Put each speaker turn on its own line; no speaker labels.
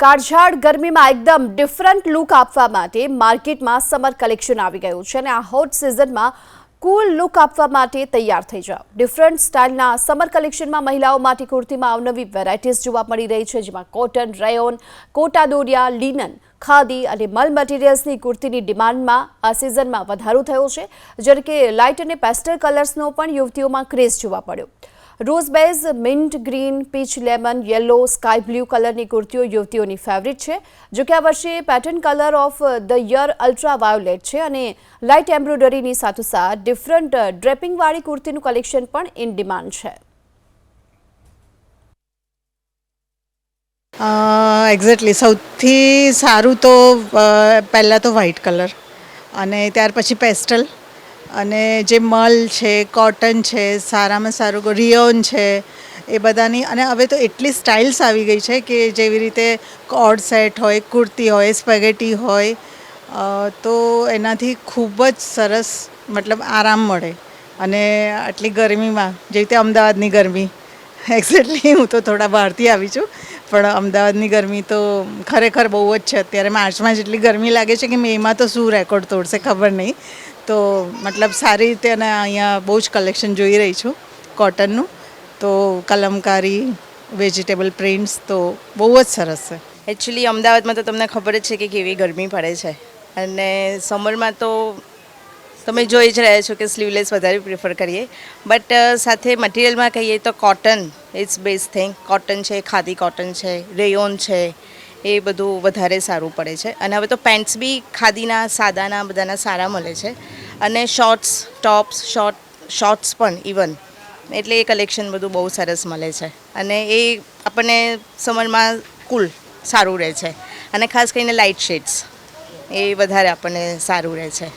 કાળઝાળ ગરમીમાં એકદમ ડિફરન્ટ લુક આપવા માટે માર્કેટમાં સમર કલેક્શન આવી ગયું છે અને આ હોટ સિઝનમાં કૂલ લુક આપવા માટે તૈયાર થઈ જાઓ। ડિફરન્ટ સ્ટાઇલના સમર કલેક્શનમાં મહિલાઓ માટે કુર્તીમાં અવનવી વેરાયટીઝ જોવા મળી રહી છે, જેમાં cotton, rayon, quota Doriya, linen, khadi અને મલ મટીરિયલ્સની કુર્તીની ડિમાન્ડમાં આ સિઝનમાં વધારો થયો છે, જ્યારે કે લાઇટ અને પેસ્ટલ કલર્સનો પણ યુવતીઓમાં ક્રેઝ જોવા મળ્યો। Rose base, mint green, peach lemon, yellow, sky blue કલરની કુર્તીઓ યુવતીઓની ફેવરિટ છે। જો કે આ વર્ષે pattern colour of the year ultra violet છે અને લાઇટ એમ્બ્રોઇડરીની સાથોસાથ ડિફરન્ટ ડ્રેપિંગવાળી કુર્તીનું કલેક્શન પણ ઇન ડિમાન્ડ છે।
એક્ઝેક્ટલી સૌથી સારું તો પહેલાં તો વ્હાઇટ કલર અને ત્યાર પછી પેસ્ટલ અને જે મલ છે, કોટન છે, સારામાં સારું રિયોન છે, એ બધાની। અને હવે તો એટલી સ્ટાઇલ્સ આવી ગઈ છે કે જેવી રીતે કોડ સેટ હોય, કુર્તી હોય, સ્પેગેટી હોય, તો એનાથી ખૂબ જ સરસ મતલબ આરામ મળે। અને આટલી ગરમીમાં જેવી રીતે અમદાવાદની ગરમી, એક્ઝેક્ટલી હું તો થોડા બહારથી આવી છું, પણ અમદાવાદની ગરમી તો ખરેખર બહુ જ છે। અત્યારે માર્ચમાં જેટલી ગરમી લાગે છે કે મેમાં તો શું રેકોર્ડ તોડશે ખબર નહીં। તો મતલબ સારી રીતે અને અહીંયા બહુ જ કલેક્શન જોઈ રહી છું કોટનનું, તો કલમકારી, વેજીટેબલ પ્રિન્ટ્સ તો બહુ જ સરસ છે।
એકચ્યુઅલી અમદાવાદમાં તો તમને ખબર જ છે કે કેવી ગરમી પડે છે અને સમરમાં તો તમે જોઈ જ રહ્યા છો કે સ્લીવલેસ વધારે પ્રિફર કરીએ, બટ સાથે મટીરિયલમાં કહીએ તો cotton it's best thing. Cotton છે, ખાદી કોટન છે, રેયોન છે, એ બધું વધારે સારું પડે છે। અને હવે તો પેન્ટ્સ બી ખાદીના, સાદાના બધાના સારા મળે છે અને શોર્ટ્સ, ટોપ્સ, શોર્ટ્સ પણ ઇવન, એટલે એ કલેક્શન બધું બહુ સરસ મળે છે અને એ આપણને સમરમાં કૂલ સારું રહે છે અને ખાસ કરીને લાઇટ શેડ્સ એ વધારે આપણને સારું રહે છે।